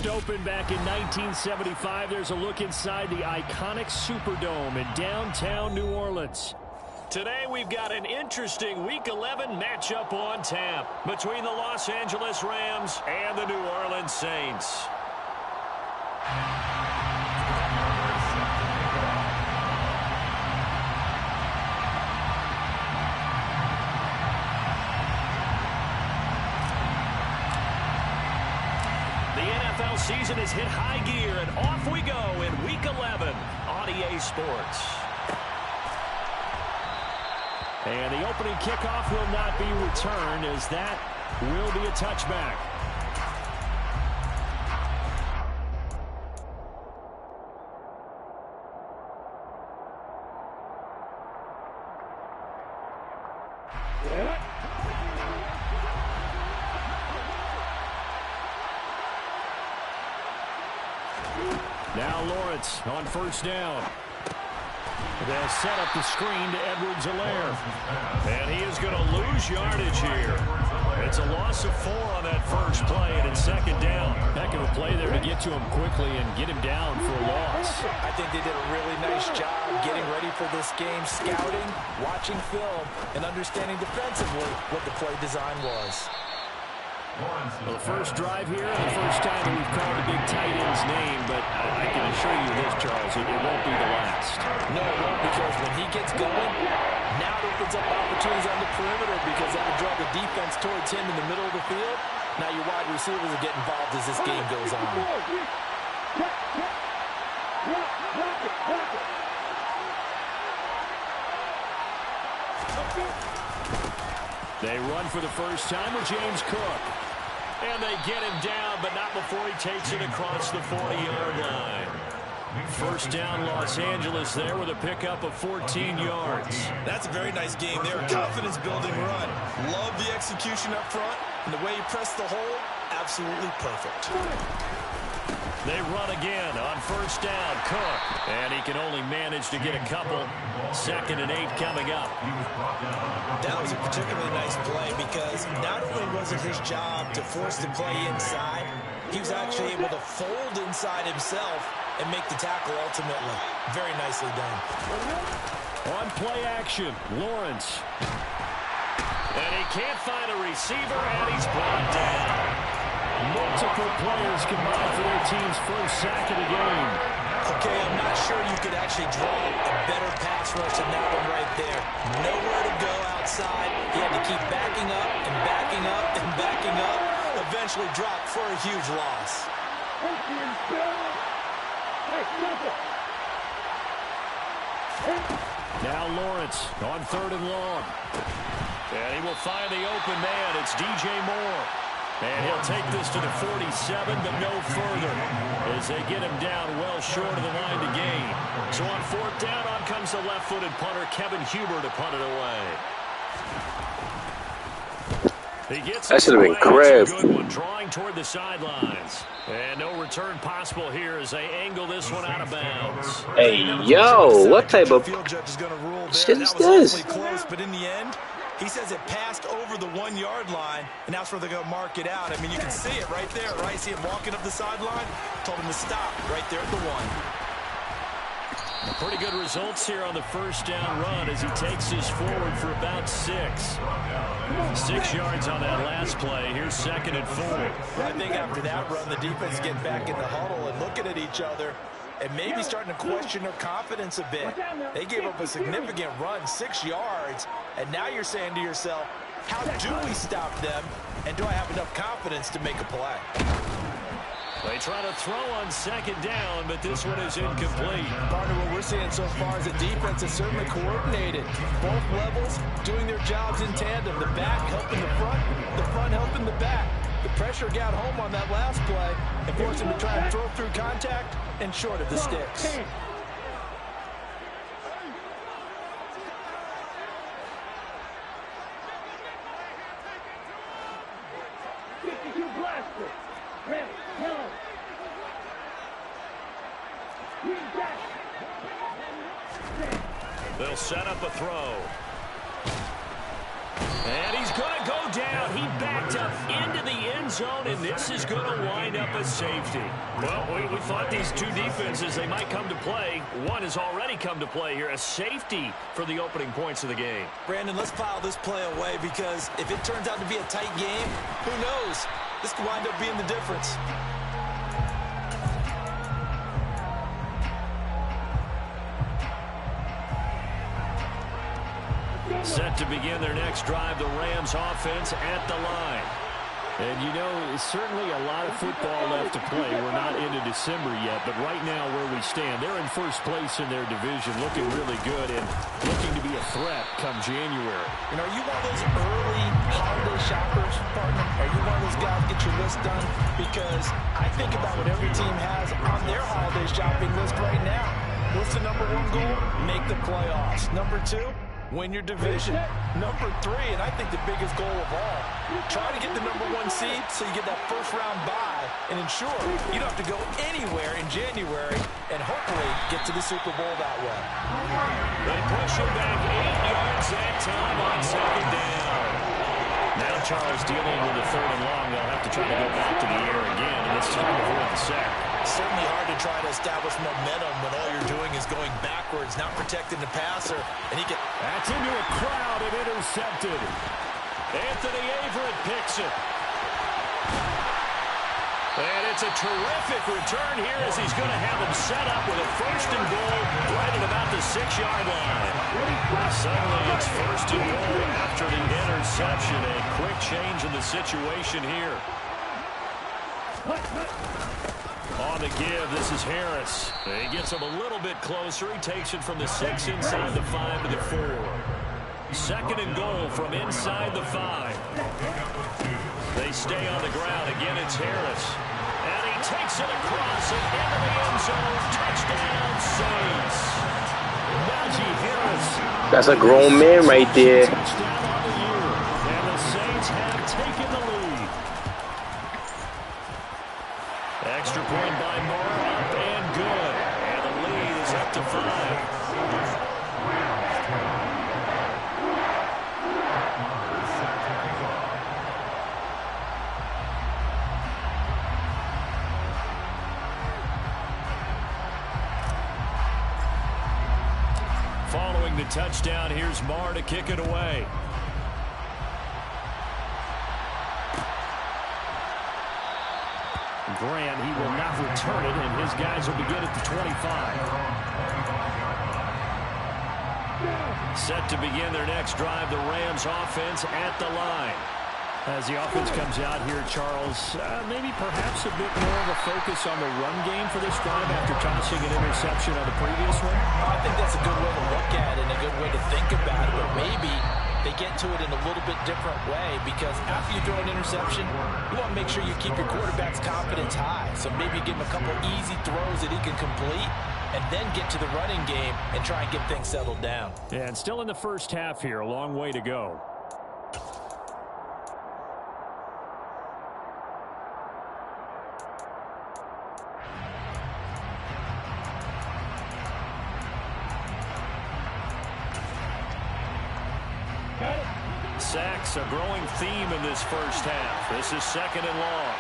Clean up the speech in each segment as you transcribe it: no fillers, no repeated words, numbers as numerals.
First opened back in 1975, there's a look inside the iconic Superdome in downtown New Orleans. Today we've got an interesting Week 11 matchup on tap between the Los Angeles Rams and the New Orleans Saints. Season has hit high gear, and off we go in Week 11 on EA Sports. And the opening kickoff will not be returned, as that will be a touchback. Now Lawrence on first down. They'll set up the screen to Edwards-Helaire. And he is going to lose yardage here. It's a loss of 4 on that first play, and it's second down. Heck of a play there to get to him quickly and get him down for a loss. I think they did a really nice job getting ready for this game, scouting, watching film, and understanding defensively what the play design was. Well, the first drive here, and the first time that we've called the big tight end's name, but I can assure you this, Charles, it won't be the last. No, it won't, because when he gets going, now it opens up opportunities on the perimeter because that will draw the defense towards him in the middle of the field. Now your wide receivers will get involved as this game goes on. They run for the first time with James Cook. And they get him down, but not before he takes it across the 40-yard line. First down, Los Angeles there with a pickup of 14 yards. That's a very nice game there. Confidence-building run. Love the execution up front. And the way he pressed the hole, absolutely perfect. They run again on first down. Cook. And he can only manage to get a couple. 2nd and 8 coming up. That was a particularly nice play because not only was it his job to force the play inside, he was actually able to fold inside himself and make the tackle ultimately. Very nicely done. On play action, Lawrence. And he can't find a receiver, and he's brought down. Multiple players combined for their team's first sack of the game. Okay, I'm not sure you could actually draw a better pass rush than that one right there. Nowhere to go outside. He had to keep backing up and backing up and backing up. Eventually dropped for a huge loss. Now Lawrence on 3rd and long. And he will find the open man. It's DJ Moore. And he'll take this to the 47, but no further, as they get him down well short of the line to gain. So on 4th down, on comes the left-footed punter, Kevin Huber, to punt it away. He gets that should have been crisp. Good one, drawing toward the sidelines. And no return possible here as they angle this one out of bounds. Hey, yo, what type of shit is this? Close, but in the end, he says it passed over the 1-yard line, and that's where they're going to mark it out. I mean, you can see it right there, right? See him walking up the sideline? Told him to stop right there at the 1. Pretty good results here on the first down run as he takes this forward for about 6. 6 yards on that last play. Here's 2nd and 4. I think after that run, the defense is getting back in the huddle and looking at each other and maybe starting to question their confidence a bit. They gave up a significant run, 6 yards, and now you're saying to yourself, how do we stop them, and do I have enough confidence to make a play? They try to throw on 2nd down, but this one is incomplete. Partner, what we're seeing so far is the defense is certainly coordinated. Both levels doing their jobs in tandem. The back helping the front helping the back. The pressure got home on that last play and forced him to try and throw through contact and short of the sticks. They'll set up a throw. And he's is going to go down. He backed up into the end zone, and this is going to wind up a safety. Well, we thought these two defenses, they might come to play. One has already come to play here, a safety for the opening points of the game. Brandon, let's file this play away because if it turns out to be a tight game, who knows? This could wind up being the difference. Set to begin their next drive, the Rams offense at the line. And, you know, certainly a lot of football left to play. We're not into December yet, but right now where we stand, they're in first place in their division, looking really good and looking to be a threat come January. And are you one of those early holiday shoppers, partner? Are you one of those guys get your list done? Because I think about what every team has on their holiday shopping list right now. What's the number one goal? Make the playoffs. Number two? Win your division. Number three, and I think the biggest goal of all, try to get the number one seed so you get that first round bye and ensure you don't have to go anywhere in January and hopefully get to the Super Bowl that way. They push him back 8 yards that time on second down. Now Charles dealing with the third and long. They'll have to try to go back to the air again, and this time avoid the sack. Certainly hard to try to establish momentum when all you're doing is going backwards, not protecting the passer. And he can... That's into a crowd and intercepted. Anthony Averett picks it. And it's a terrific return here as he's going to have him set up with a first and goal right at about the 6-yard line. Suddenly it's first and goal after the interception. A quick change in the situation here. On the give, this is Harris. He gets him a little bit closer. He takes it from the 6 inside the 5 to the 4. Second and goal from inside the 5. They stay on the ground. Again, it's Harris. And he takes it across and into the end zone. Touchdown, Saints. Najee Harris. That's a grown man right there. Touchdown on the year. And the Saints have taken the lead. Extra point by Moore, up and good. And the lead is up to 5. Following the touchdown, here's Moore to kick it away. Grant, he will not return it, and his guys will begin at the 25. Set to begin their next drive, the Rams offense at the line. As the offense comes out here, Charles, maybe perhaps a bit more of a focus on the run game for this drive after tossing an interception on the previous one? I think that's a good way to look at it and a good way to think about it, but maybe they get to it in a little bit different way because after you throw an interception, you want to make sure you keep your quarterback's confidence high. So maybe give him a couple easy throws that he can complete and then get to the running game and try and get things settled down. Yeah, and still in the first half here, a long way to go. Sacks, a growing theme in this first half. This is second and long.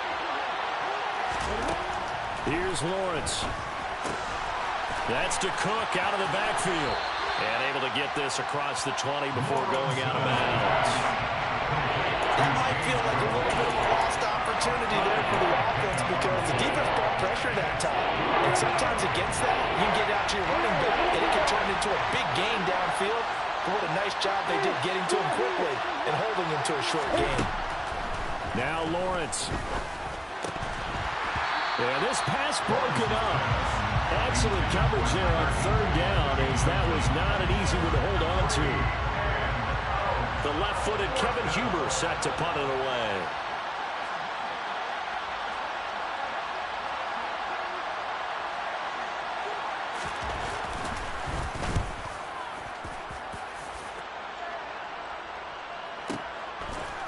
Here's Lawrence. That's to Cook out of the backfield. And able to get this across the 20 before going out of bounds. That might feel like a little bit of a lost opportunity there for the offense because the defense brought pressure that time. And sometimes against that, you can get out to your running back and it can turn into a big gain downfield. But what a nice job they did getting to him quickly and holding him to a short gain. Now Lawrence. And this pass broken up. Excellent coverage there on third down as that was not an easy one to hold on to. The left-footed Kevin Huber set to punt it away.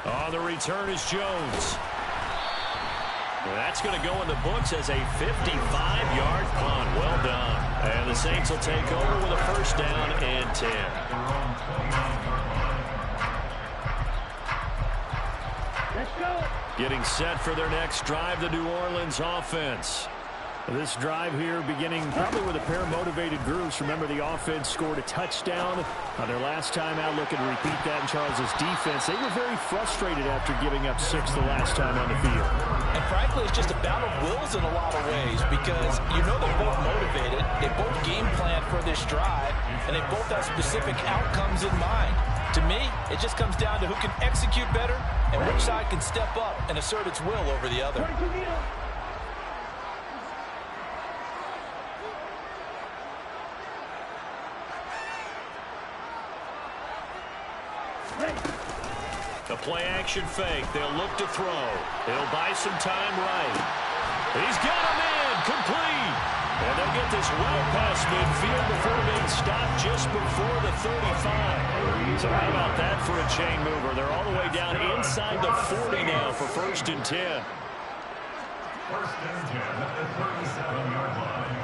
On the return is Jones. That's going to go in the books as a 55-yard punt. Well done. And the Saints will take over with a first down and 10. Getting set for their next drive, the New Orleans offense. This drive here beginning probably with a pair of motivated groups. Remember, the offense scored a touchdown on their last time out. Looking to repeat that in Charles's defense. They were very frustrated after giving up 6 the last time on the field. And frankly, it's just a battle of wills in a lot of ways because you know they're both motivated. They both game plan for this drive, and they both have specific outcomes in mind. To me, it just comes down to who can execute better and which side can step up and assert its will over the other. A play-action fake. They'll look to throw. He'll buy some time right. He's got him in. Complete. And they'll get this well past midfield before being stopped just before the 35. So how about that for a chain mover? They're all the way down inside the 40 now for 1st and 10. 1st and 10 at the 37-yard line.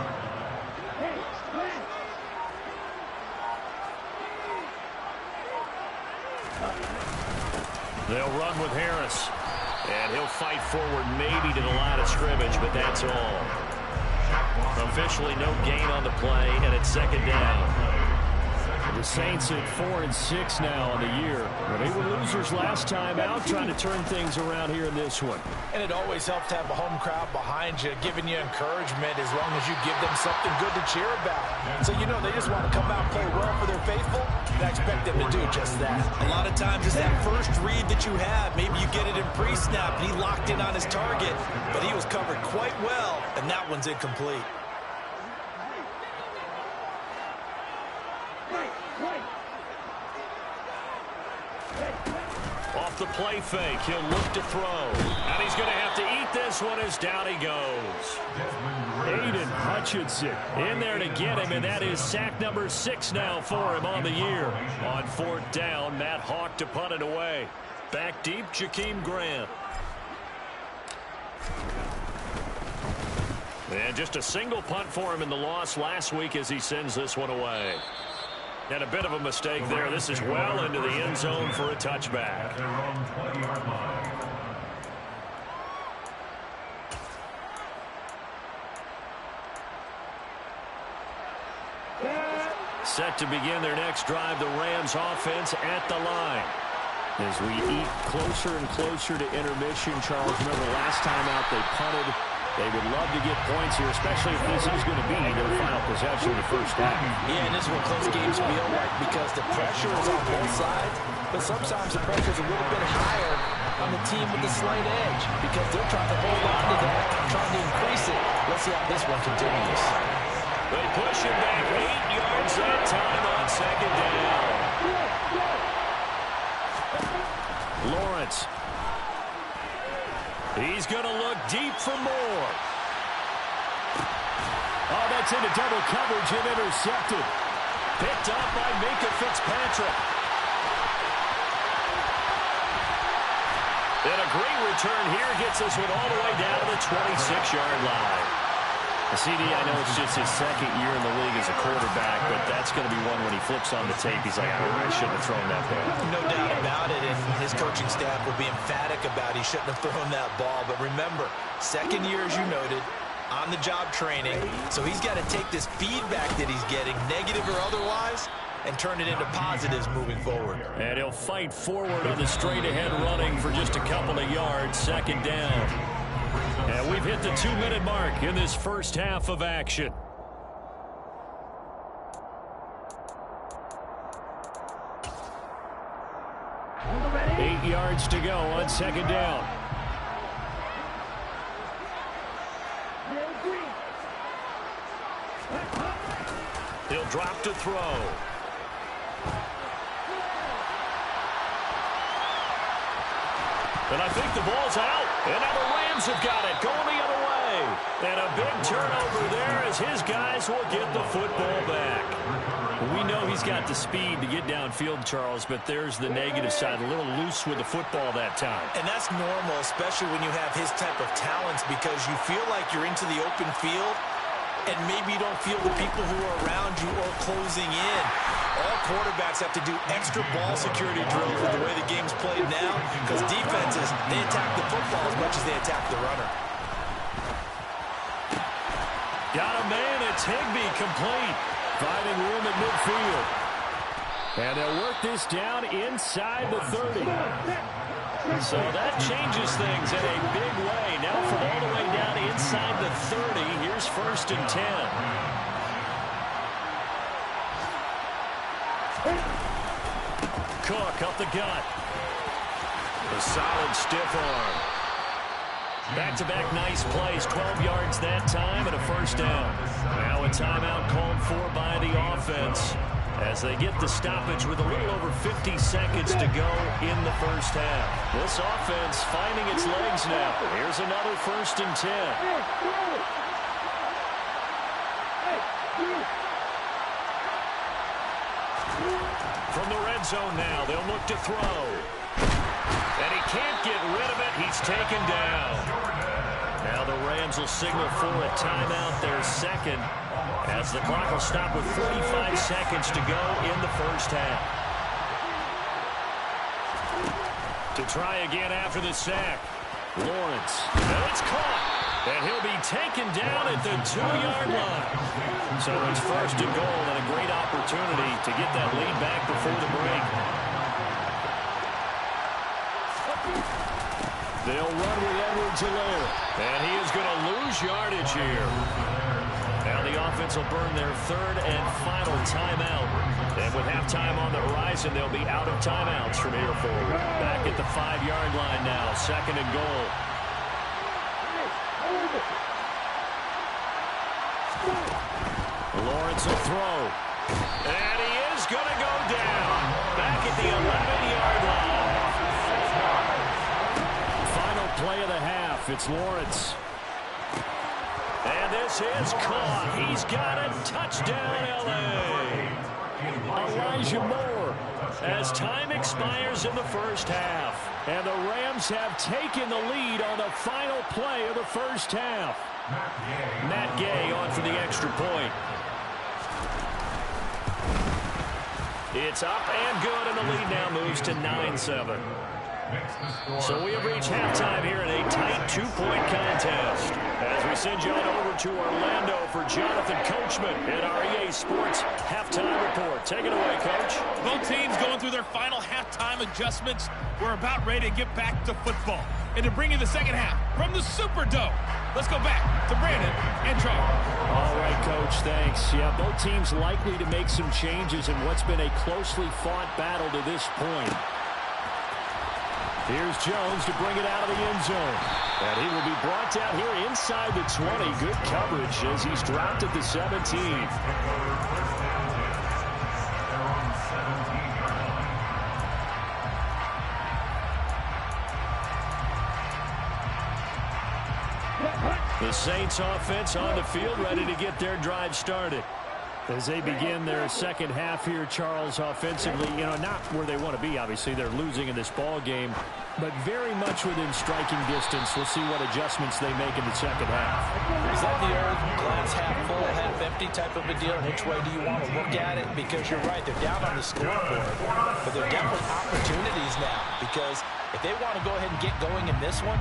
They'll run with Harris. And he'll fight forward maybe to the line of scrimmage, but that's all. Officially no gain on the play, and it's 2nd down. The Saints at 4-6 now on the year. Well, they were losers last time out, trying to turn things around here in this one. And it always helps to have a home crowd behind you, giving you encouragement as long as you give them something good to cheer about. So you know they just want to come out and play well for their faithful, and I expect them to do just that. A lot of times it's that first read that you have. Maybe you get it in pre-snap, and he locked in on his target, but he was covered quite well, and that one's incomplete. Off the play fake, he'll look to throw. And he's going to have to eat this one as down he goes. Aiden Hutchinson in there to get him, and that is sack number 6 now for him on the year. On 4th down, Matt Hawk to punt it away. Back deep, Jakeem Grant. And just a single punt for him in the loss last week as he sends this one away. And a bit of a mistake there. This is well into the end zone for a touchback. Set to begin their next drive, the Rams offense at the line. As we eat closer and closer to intermission, Charles, remember last time out they punted. They would love to get points here, especially if this is going to be their final possession of the first half. Yeah, and this is what close games feel like because the pressure is on both sides, but sometimes the pressure is a little bit higher on the team with the slight edge because they're trying to hold on to that, trying to increase it. Let's see how this one continues. They push him back 8 yards that time on 2nd down. Lawrence. He's going to look deep for more. Oh, that's into double coverage and intercepted. Picked up by Minkah Fitzpatrick. And a great return here gets this one all the way down to the 26-yard line. CD, I know it's just his 2nd year in the league as a quarterback, but that's going to be one when he flips on the tape. He's like, I shouldn't have thrown that ball. No doubt about it, and his coaching staff will be emphatic about he shouldn't have thrown that ball. But remember, 2nd year, as you noted, on-the-job training, so he's got to take this feedback that he's getting, negative or otherwise, and turn it into positives moving forward. And he'll fight forward on the straight-ahead running for just a couple of yards, 2nd down. And we've hit the 2-minute mark in this first half of action. Eight yards to go on 2nd down. He'll drop to throw. And I think the ball's out. And now the Rams have got it, going the other way. And a big turnover there as his guys will get the football back. We know he's got the speed to get downfield, Charles, but there's the negative side. A little loose with the football that time. And that's normal, especially when you have his type of talents, because you feel like you're into the open field, and maybe you don't feel the people who are around you or closing in. All quarterbacks have to do extra ball security drills with the way the game's played now because defenses, they attack the football as much as they attack the runner. Got a man. It's Higbee complete. Finding room at midfield. And they'll work this down inside the 30. So that changes things in a big way. Now from all the way down inside the 30, here's 1st and 10. Cook up the gut. A solid stiff arm. Back-to-back nice plays, 12 yards that time and a 1st down. Now a timeout called for by the offense as they get the stoppage with a little over 50 seconds to go in the 1st half. This offense finding its legs now. Here's another 1st and 10. From the red zone now, they'll look to throw. And he can't get rid of it. He's taken down. Now the Rams will signal for a timeout, their second, as the clock will stop with 45 seconds to go in the 1st half. To try again after the sack. Lawrence. And it's caught. And he'll be taken down at the 2-yard line. So it's 1st and goal and a great opportunity to get that lead back before the break. They'll run with Edwards-Helaire. And he is going to lose yardage here. Now the offense will burn their 3rd and final timeout. And with halftime on the horizon, they'll be out of timeouts from here forward. Back at the 5-yard line now, 2nd and goal. Lawrence will throw. And he is going to go down. Back at the 11-yard line. Final play of the half. It's Lawrence. And this is caught. He's got it. Touchdown, L.A. Elijah Moore as time expires in the 1st half. And the Rams have taken the lead on the final play of the 1st half. Matt Gay on for the extra point. It's up and good, and the lead now moves to 9-7. So we have reached halftime here in a tight 2-point contest. As we send you on over to Orlando for Jonathan Coachman at our EA Sports Halftime Report. Take it away, Coach. Both teams going through their final halftime adjustments. We're about ready to get back to football. And to bring you the 2nd half from the Superdome, let's go back to Brandon and Charles. All right, Coach, thanks. Yeah, both teams likely to make some changes in what's been a closely fought battle to this point. Here's Jones to bring it out of the end zone. And he will be brought down here inside the 20. Good coverage as he's dropped at the 17. The Saints offense on the field, ready to get their drive started. As they begin their 2nd half here, Charles, offensively, not where they want to be, obviously. They're losing in this ball game, but very much within striking distance. We'll see what adjustments they make in the 2nd half. Is that the old glass half full, half empty type of a deal? Which way do you want to look at it? Because you're right, they're down on the scoreboard, but they're definitely opportunities now because if they want to go ahead and get going in this one,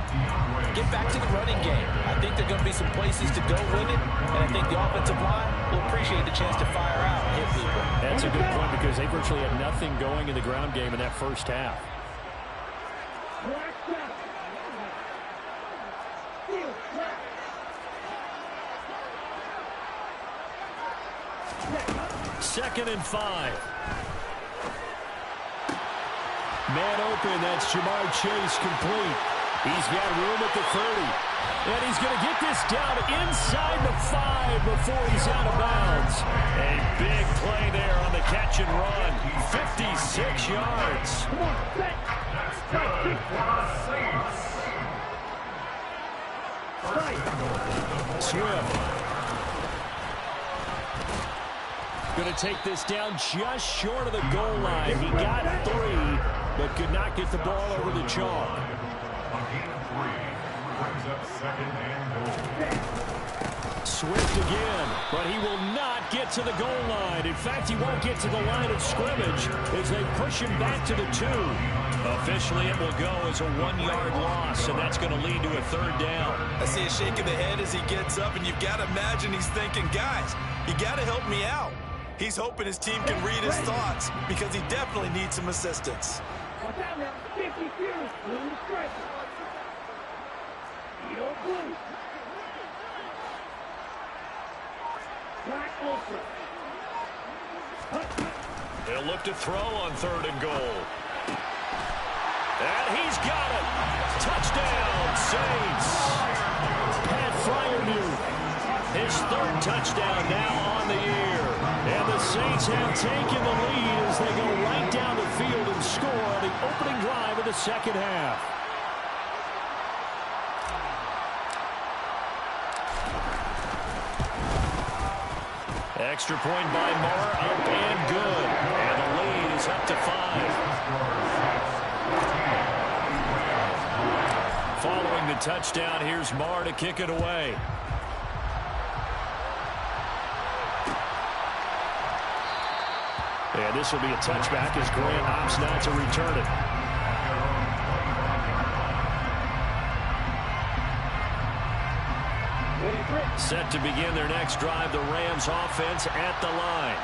get back to the running game. I think there are going to be some places to go with it, and I think the offensive line will appreciate the chance to fire out and hit people. That's a good point because they virtually had nothing going in the ground game in that 1st half. Second and 5. Man open, that's Jamar Chase complete. He's got room at the 30. And he's going to get this down inside the 5 before he's out of bounds. A big play there on the catch and run. 56 yards. Swift. Going to take this down just short of the goal line. He got 3, but could not get the ball over the chalk. Brings up second and goal. Swift again, but he will not get to the goal line. In fact, he won't get to the line of scrimmage as they push him back to the 2. Officially, it will go as a 1-yard loss, and that's going to lead to a 3rd down. I see a shake of the head as he gets up, and you've got to imagine he's thinking, guys, you got to help me out. He's hoping his team can read his thoughts because he definitely needs some assistance. They'll look to throw on 3rd and goal. And he's got it. Touchdown, Saints. Pat Freiermuth, his 3rd touchdown now on the year. And the Saints have taken the lead as they go right down the field and score on the opening drive of the 2nd half. Extra point by Moore, up and good. And the lead is up to 5. Following the touchdown, here's Moore to kick it away. And this will be a touchback as Grant opts not to return it. Set to begin their next drive, the Rams offense at the line.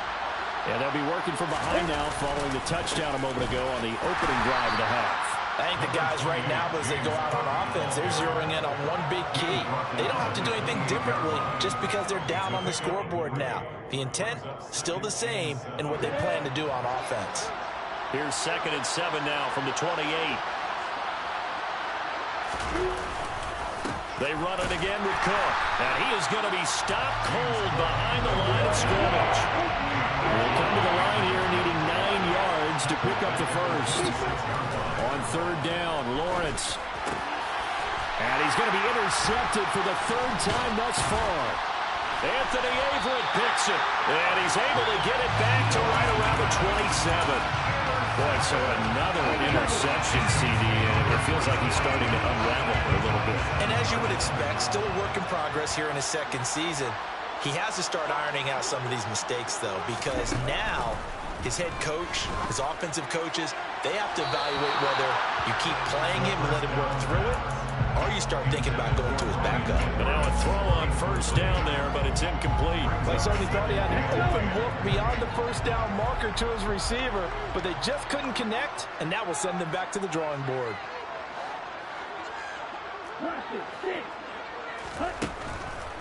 And they'll be working from behind now following the touchdown a moment ago on the opening drive of the half. I think the guys right now, as they go out on offense, they're zeroing in on one big key. They don't have to do anything differently just because they're down on the scoreboard now. The intent, still the same in what they plan to do on offense. Here's 2nd and 7 now from the 28. They run it again with Cook. And he is going to be stopped cold behind the line of scrimmage. We'll come to the line here needing 9 yards to pick up the first. On 3rd down, Lawrence. And he's going to be intercepted for the 3rd time thus far. Anthony Averett picks it. And he's able to get it back to right around the 27. Boy, so another interception, CD, and it feels like he's starting to unravel a little bit. And as you would expect, still a work in progress here in his 2nd season. He has to start ironing out some of these mistakes, though, because now his head coach, his offensive coaches, they have to evaluate whether you keep playing him and let him work through it, or you start thinking about going to his backup. But now a throw on 1st down there, but it's incomplete. I certainly thought he had an open look beyond the 1st down marker to his receiver, but they just couldn't connect, and that will send them back to the drawing board.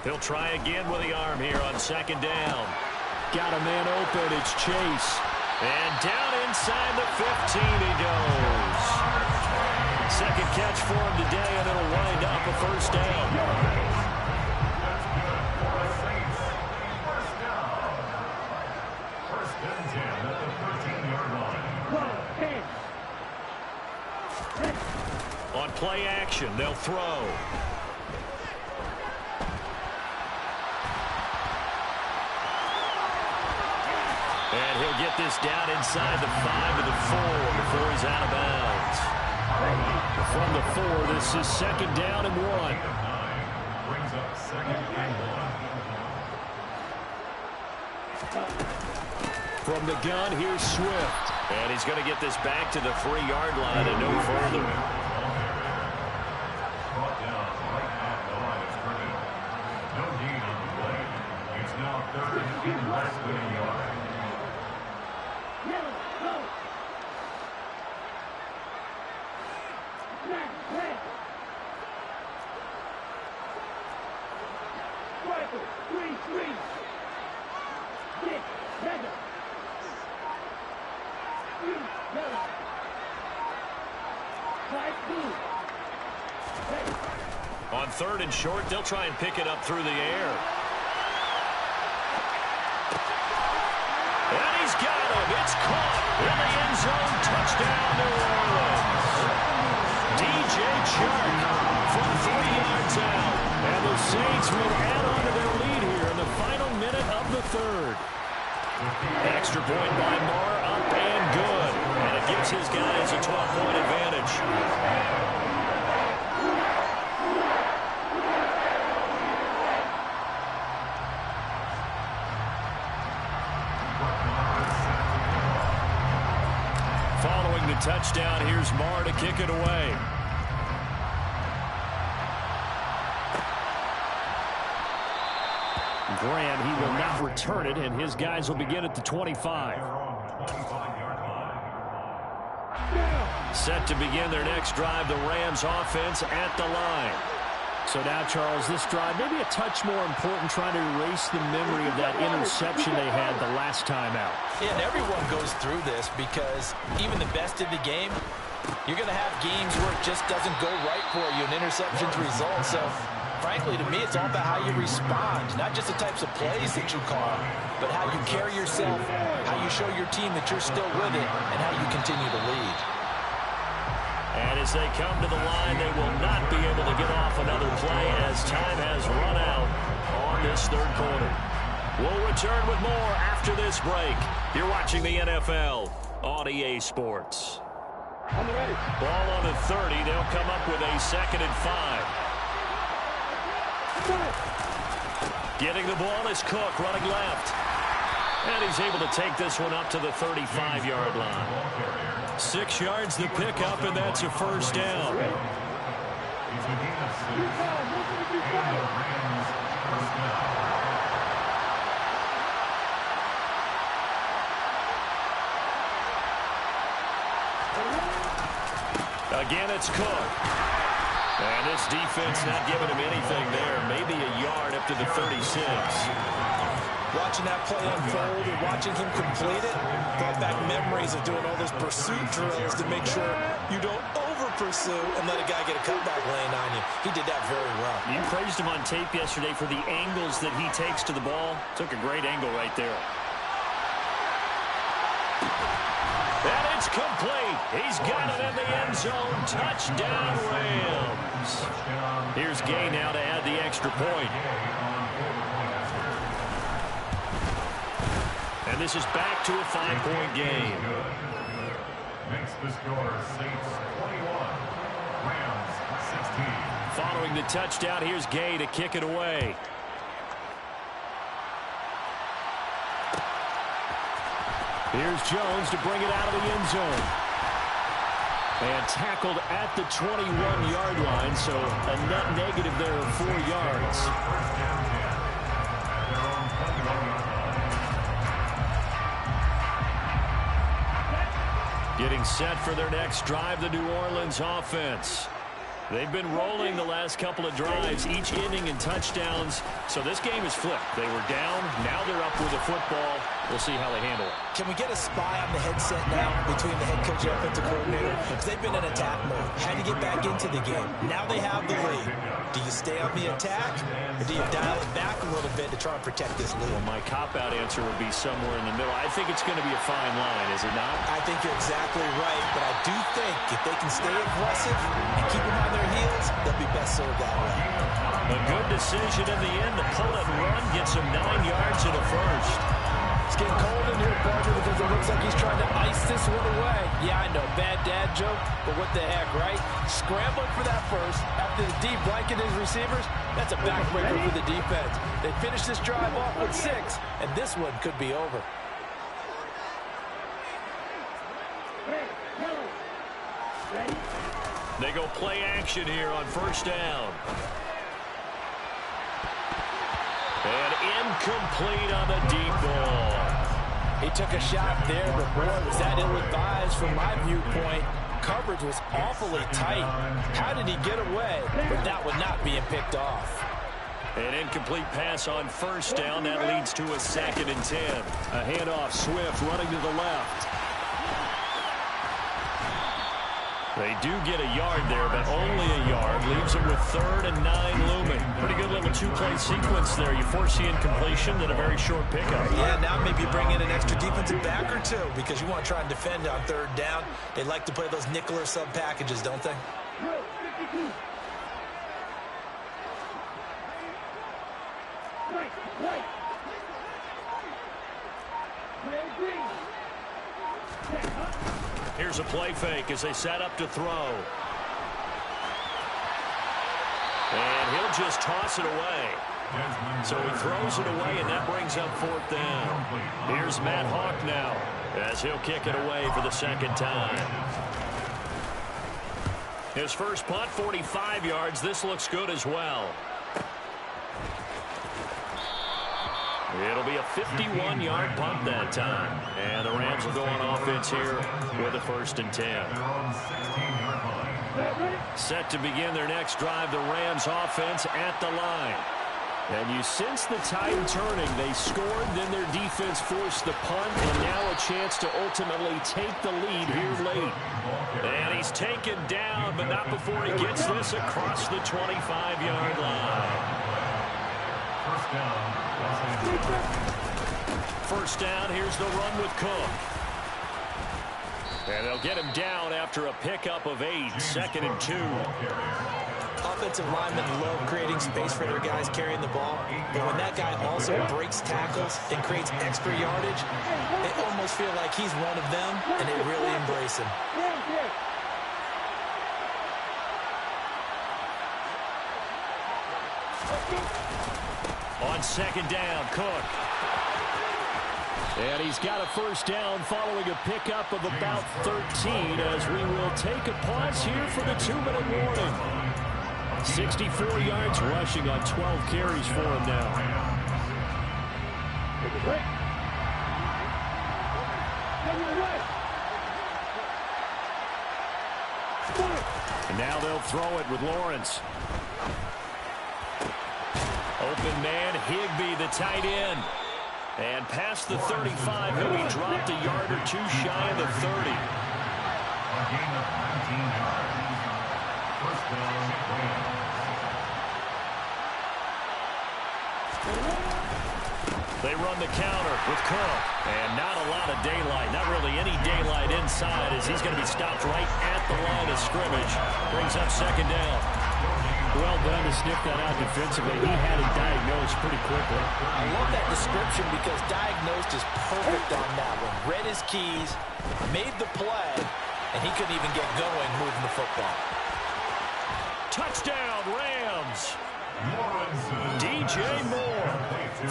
He'll try again with the arm here on 2nd down. Got a man open, it's Chase. And down inside the 15 he goes. 2nd catch for him today, and it'll wind up a 1st down. First and 10 at the 13-yard line. On play action, they'll throw. And he'll get this down inside the 5 to the 4 before he's out of bounds. From the 4, this is 2nd down and 1. Brings up 2nd and 1. From the gun, here's Swift. And he's going to get this back to the 3-yard line and no further. Brought down right at the line of scrimmage. No gain on the play. It's now 3rd and less than a yard. On 3rd and short, they'll try and pick it up through the air. And he's got him. It's caught in the end zone. Touchdown, New Orleans. DJ Chark from 3 yards out. And the Saints will add on to their lead here in the final minute of the 3rd. Extra point by Moore, up and good. And it gives his guys a 12-point advantage. Following the touchdown, here's Marr to kick it away. Graham, he will not return it, and his guys will begin at the 25. Set to begin their next drive, the Rams offense at the line. So now, Charles, this drive maybe a touch more important, trying to erase the memory of that interception they had the last time out. Yeah, and everyone goes through this because even the best in the game, you're going to have games where it just doesn't go right for you, and interceptions result. So, frankly, to me, it's all about how you respond, not just the types of plays that you call, but how you carry yourself, how you show your team that you're still with it, and how you continue to lead. And as they come to the line, they will not be able to get off another play as time has run out on this third quarter. We'll return with more after this break. You're watching the NFL on EA Sports. Ball on the 30. They'll come up with a 2nd and 5. Getting the ball is Cook running left. And he's able to take this one up to the 35-yard line. 6 yards the pickup, and that's a first down. Again, it's Cook. And this defense not giving him anything there. Maybe a yard up to the 36. Watching that play unfold and watching him complete it brought back memories of doing all those pursuit drills to make sure you don't over-pursue and let a guy get a cutback lane on you. He did that very well. You praised him on tape yesterday for the angles that he takes to the ball. Took a great angle right there. And it's complete. He's got it in the end zone. Touchdown, Rams. Here's Gay now to add the extra point. And this is back to a 5-point game. Makes the score Saints 21, Rams 16. Following the touchdown, here's Gay to kick it away. Here's Jones to bring it out of the end zone. And tackled at the 21-yard line, so a net negative there of 4 yards. Getting set for their next drive, the New Orleans offense. They've been rolling the last couple of drives, each inning in touchdowns. So this game is flipped. They were down. Now they're up with the football. We'll see how they handle it. Can we get a spy on the headset now between the head coach and offensive coordinator? Because they've been in attack mode. Had to get back into the game. Now they have the lead. Do you stay on the attack, or do you dial it back a little bit to try and protect this lead? Well, my cop-out answer would be somewhere in the middle. I think it's going to be a fine line, is it not? I think you're exactly right, but I do think if they can stay aggressive and keep them on their heels, they'll be best served that way. A good decision in the end. The pull and run gets him 9 yards and a first. It's getting cold in here, partner, because it looks like he's trying to ice this one away. Yeah, I know, bad dad joke, but what the heck, right? Scrambling for that first after the deep blanket his receivers. That's a backbreaker for the defense. They finished this drive off with 6, and this one could be over. They go play action here on first down. And incomplete on the deep ball. He took a shot there, but boy, was that ill-advised from my viewpoint. Coverage was awfully tight. How did he get away with that one not being picked off? An incomplete pass on first down. That leads to a 2nd and 10. A handoff, Swift running to the left. They do get a yard there, but only a yard. Leaves them with 3rd and 9 looming. Pretty good little 2-play sequence there. You force the incompletion, then a very short pickup. Yeah, now maybe bring in an extra defensive back or two because you want to try and defend on 3rd down. They like to play those nickel or sub packages, don't they? Here's a play fake as they set up to throw. And he'll just toss it away. So he throws it away, and that brings up 4th down. Here's Matt Hawk now. as he'll kick it away for the second time. His first punt, 45 yards. This looks good as well. It'll be a 51-yard punt that time. And the Rams will go on offense here with a 1st and 10. Set to begin their next drive, the Rams offense at the line. And you sense the tide turning. They scored, then their defense forced the punt, and now a chance to ultimately take the lead here late. And he's taken down, but not before he gets this across the 25-yard line. First down, here's the run with Cook. And they'll get him down after a pickup of 8, 2nd and 2. Offensive linemen love creating space for their guys carrying the ball, but when that guy also breaks tackles and creates extra yardage, they almost feel like he's one of them, and they really embrace him. On 2nd down, Cook. And he's got a first down following a pickup of about 13 as we will take a pause here for the 2-minute warning. 64 yards rushing on 12 carries for him now. And now they'll throw it with Lawrence. Open man, Higbee, the tight end. And past the 35, who he dropped a yard or two shy of the 30. A gain of 19 yards. First down, Rams. They run the counter with Cook. And not a lot of daylight, not really any daylight inside as he's going to be stopped right at the line of scrimmage. Brings up 2nd down. Well done to sniff that out defensively. He had it diagnosed pretty quickly. I love that description because diagnosed is perfect on that one. Read his keys, made the play, and he couldn't even get going moving the football. Touchdown, Rams. DJ Moore,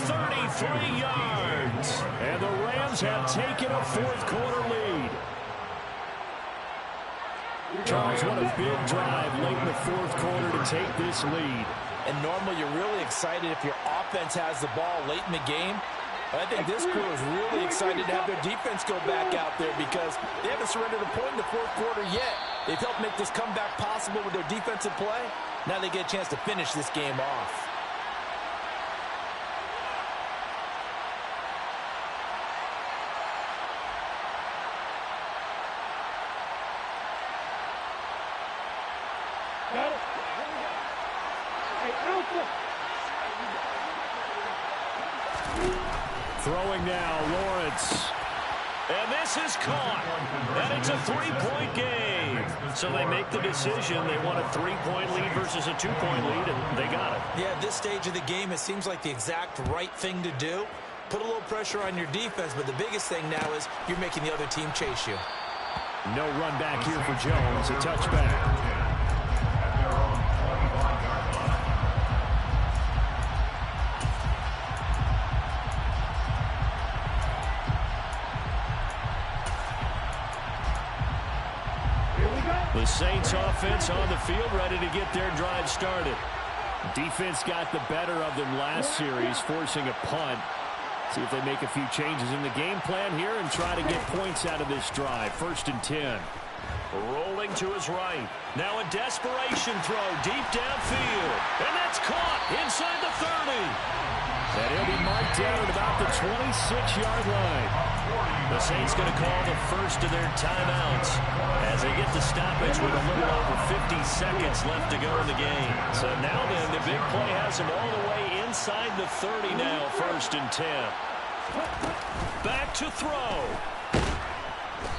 33 yards. And the Rams have taken a 4th quarter lead. Charles, what a big drive late in the 4th quarter to take this lead. And normally you're really excited if your offense has the ball late in the game. But I think this crew is really excited to have their defense go back out there because they haven't surrendered a point in the 4th quarter yet. They've helped make this comeback possible with their defensive play. Now they get a chance to finish this game off. Throwing now, Lawrence. And this is caught. And it's a 3-point game. So they make the decision. They want a 3-point lead versus a 2-point lead, and they got it. Yeah, at this stage of the game, it seems like the exact right thing to do. Put a little pressure on your defense, but the biggest thing now is you're making the other team chase you. No run back here for Jones. A touchback. The Saints offense on the field, ready to get their drive started. Defense got the better of them last series, forcing a punt. See if they make a few changes in the game plan here and try to get points out of this drive. 1st and 10. Rolling to his right. Now a desperation throw deep downfield. And that's caught inside the 30. And he'll be marked down at about the 26-yard line. The Saints going to call the first of their timeouts as they get the stoppage with a little over 50 seconds left to go in the game. So now then, the big play has him all the way inside the 30 now, 1st and 10. Back to throw.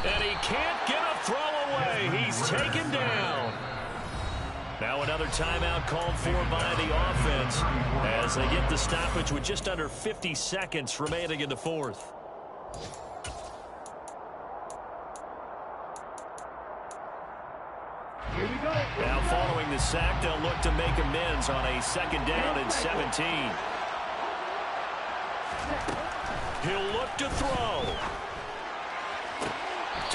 And he can't get a throw away. He's taken down. Now another timeout called for by the offense as they get the stoppage with just under 50 seconds remaining in the 4th. Now following the sack, they'll look to make amends on a 2nd down and 17. He'll look to throw.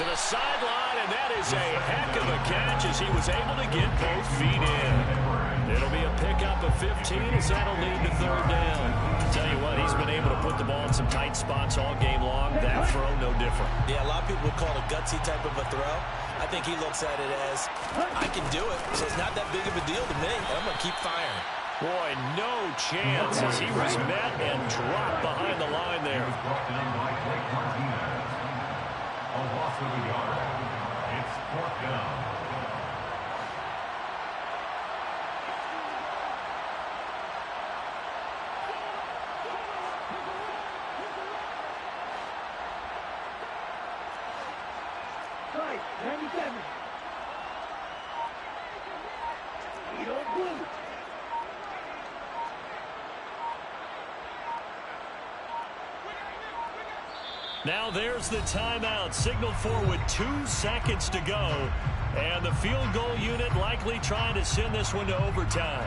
To the sideline, and that is a heck of a catch as he was able to get both feet in. It'll be a pickup of 15 as that'll lead to third down. Tell you what, he's been able to put the ball in some tight spots all game long. That throw, no different. Yeah, a lot of people would call it a gutsy type of a throw. I think he looks at it as, I can do it, so it's not that big of a deal to me, and I'm going to keep firing. Boy, no chance as he was met and dropped behind the line there. Brought down by Blake Martinez. A loss of a yard. It's fourth down. Right, 97. You don't blue. Now there's the timeout. Signal for with 2 seconds to go. And the field goal unit likely trying to send this one to overtime.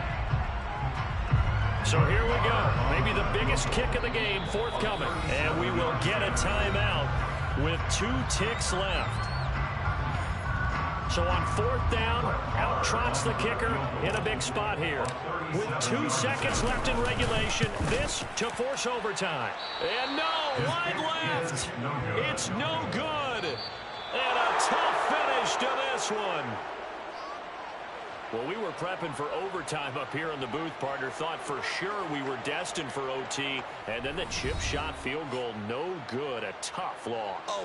So here we go. Maybe the biggest kick of the game forthcoming. And we will get a timeout with 2 ticks left. So on fourth down, out trots the kicker in a big spot here. With 2 seconds left in regulation, this to force overtime. And no, wide left. It's no good. And a tough finish to this one. Well, we were prepping for overtime up here in the booth, partner. Thought for sure we were destined for OT. And then the chip shot field goal, no good. A tough loss.